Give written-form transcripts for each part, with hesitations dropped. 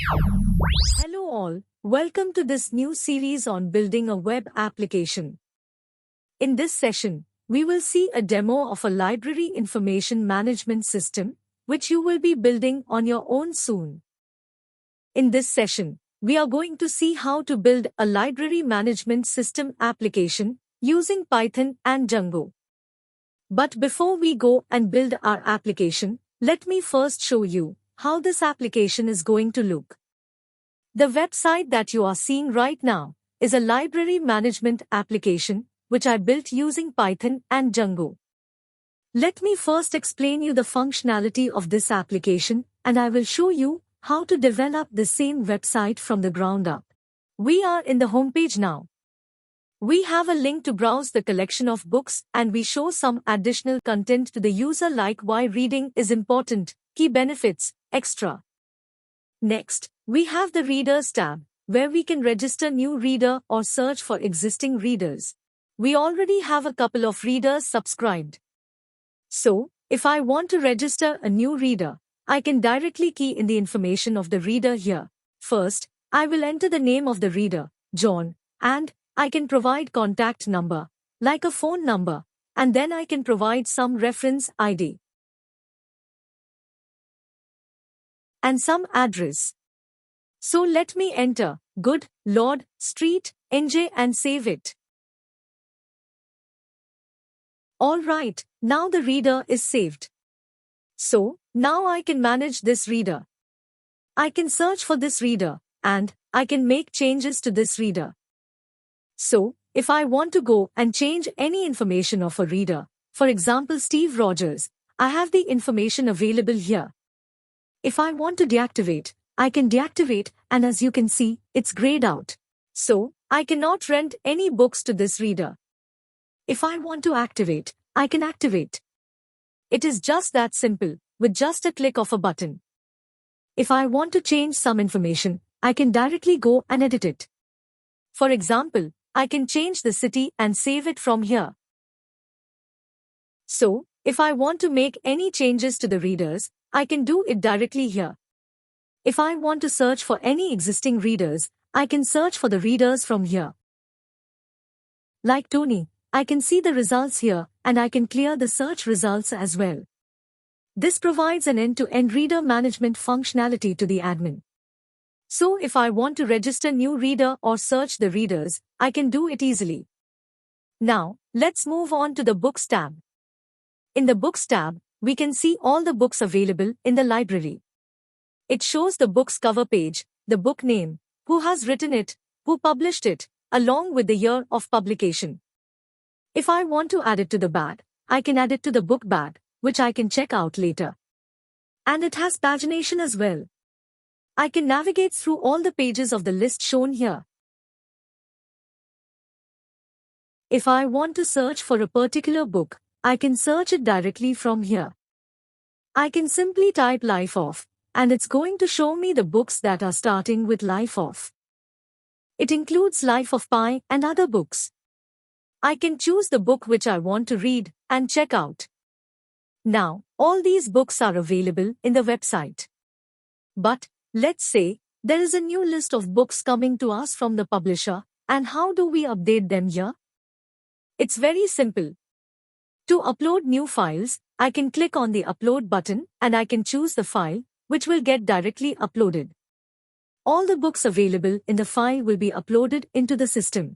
Hello all, welcome to this new series on building a web application. In this session, we will see a demo of a library information management system, which you will be building on your own soon. In this session, we are going to see how to build a library management system application using Python and Django. But before we go and build our application, let me first show you how this application is going to look. The website that you are seeing right now is a library management application which I built using Python and Django. Let me first explain you the functionality of this application, and I will show you how to develop the same website from the ground up. We are in the homepage now. We have a link to browse the collection of books, and we show some additional content to the user like why reading is important, key benefits, etc. Next, we have the Readers tab, where we can register new reader or search for existing readers. We already have a couple of readers subscribed. So, if I want to register a new reader, I can directly key in the information of the reader here. First, I will enter the name of the reader, John, and I can provide contact number, like a phone number, and then I can provide some reference ID and some address. So let me enter Good Lord Street, NJ, and save it. Alright, now the reader is saved. So, now I can manage this reader. I can search for this reader, and I can make changes to this reader. So, if I want to go and change any information of a reader, for example Steve Rogers, I have the information available here. If I want to deactivate, I can deactivate, and as you can see, it's grayed out. So, I cannot rent any books to this reader. If I want to activate, I can activate. It is just that simple, with just a click of a button. If I want to change some information, I can directly go and edit it. For example, I can change the city and save it from here. So, if I want to make any changes to the readers, I can do it directly here. If I want to search for any existing readers, I can search for the readers from here. Like Tony, I can see the results here, and I can clear the search results as well. This provides an end-to-end reader management functionality to the admin. So if I want to register new reader or search the readers, I can do it easily. Now, let's move on to the Books tab. In the Books tab, we can see all the books available in the library. It shows the book's cover page, the book name, who has written it, who published it, along with the year of publication. If I want to add it to the bag, I can add it to the book bag, which I can check out later. And it has pagination as well. I can navigate through all the pages of the list shown here. If I want to search for a particular book, I can search it directly from here. I can simply type Life of, and it's going to show me the books that are starting with Life of. It includes Life of Pi and other books. I can choose the book which I want to read and check out. Now, all these books are available in the website. But, let's say, there is a new list of books coming to us from the publisher, and how do we update them here? It's very simple. To upload new files, I can click on the Upload button, and I can choose the file, which will get directly uploaded. All the books available in the file will be uploaded into the system.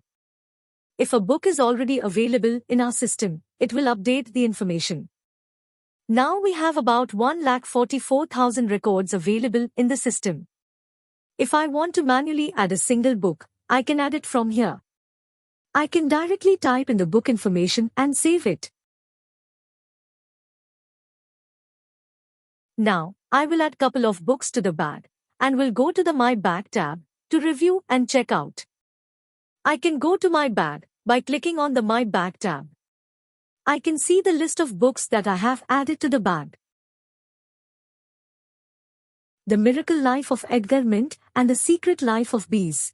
If a book is already available in our system, it will update the information. Now we have about 1,44,000 records available in the system. If I want to manually add a single book, I can add it from here. I can directly type in the book information and save it. Now, I will add couple of books to the bag, and will go to the My Bag tab, to review and check out. I can go to My Bag, by clicking on the My Bag tab. I can see the list of books that I have added to the bag. The Miracle Life of Edgar Mint and The Secret Life of Bees.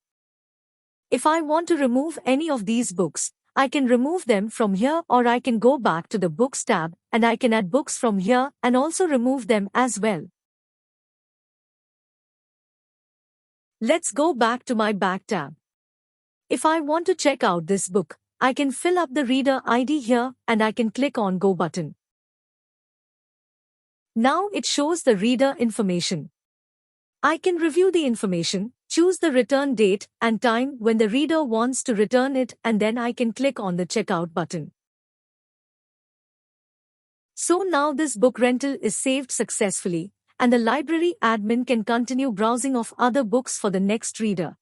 If I want to remove any of these books, I can remove them from here, or I can go back to the Books tab, and I can add books from here and also remove them as well. let's go back to my back tab. If I want to check out this book, I can fill up the reader ID here and I can click on Go button. Now it shows the reader information. I can review the information, choose the return date and time when the reader wants to return it, and then I can click on the checkout button. So now this book rental is saved successfully, and the library admin can continue browsing of other books for the next reader.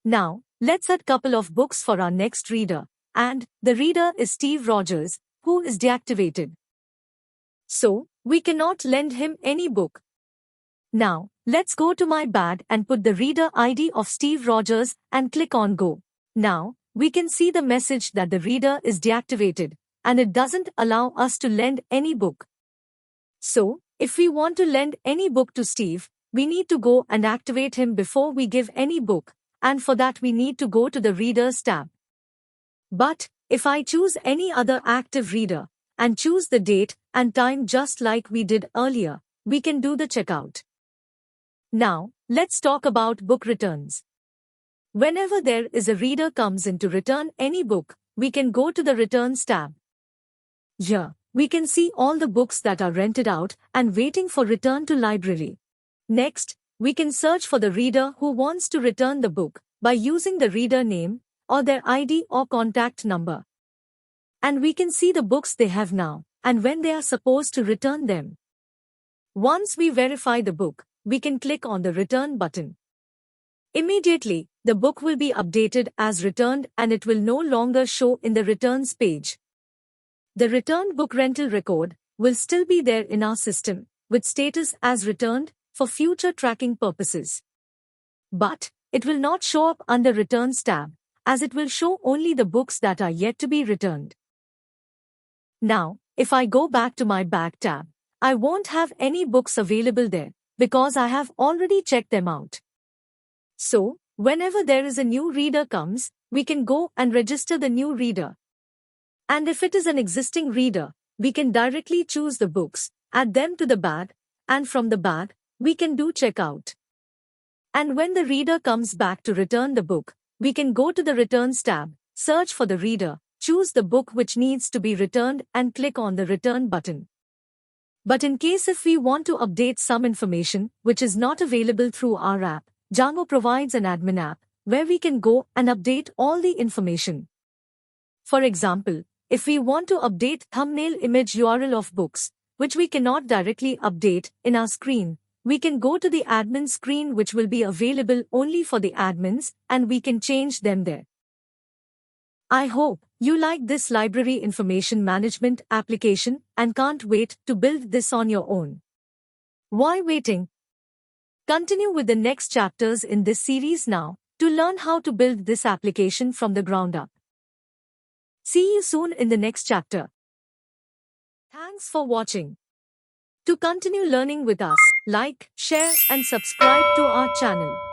Now, let's add couple of books for our next reader, and the reader is Steve Rogers, who is deactivated. So, we cannot lend him any book. Now, let's go to my bag and put the reader ID of Steve Rogers and click on Go. Now, we can see the message that the reader is deactivated, and it doesn't allow us to lend any book. So, if we want to lend any book to Steve, we need to go and activate him before we give any book, and for that we need to go to the Readers tab. But, if I choose any other active reader, and choose the date and time just like we did earlier, we can do the checkout. Now, let's talk about book returns. Whenever there is a reader comes in to return any book, we can go to the Returns tab. Here, we can see all the books that are rented out and waiting for return to library. Next, we can search for the reader who wants to return the book by using the reader name or their ID or contact number. And we can see the books they have now and when they are supposed to return them. Once we verify the book, we can click on the Return button. Immediately, the book will be updated as returned and it will no longer show in the Returns page. The returned book rental record will still be there in our system, with status as returned, for future tracking purposes. But, it will not show up under Returns tab, as it will show only the books that are yet to be returned. Now, if I go back to my Back tab, I won't have any books available there, because I have already checked them out. So, whenever there is a new reader comes, we can go and register the new reader. And if it is an existing reader, we can directly choose the books, add them to the bag, and from the bag, we can do checkout. And when the reader comes back to return the book, we can go to the Returns tab, search for the reader, choose the book which needs to be returned and click on the Return button. But in case if we want to update some information which is not available through our app, Django provides an admin app where we can go and update all the information. For example, if we want to update thumbnail image URL of books, which we cannot directly update in our screen, we can go to the admin screen which will be available only for the admins and we can change them there. I hope you like this library information management application and can't wait to build this on your own. Why waiting? Continue with the next chapters in this series now to learn how to build this application from the ground up. See you soon in the next chapter. Thanks for watching. To continue learning with us, like, share and subscribe to our channel.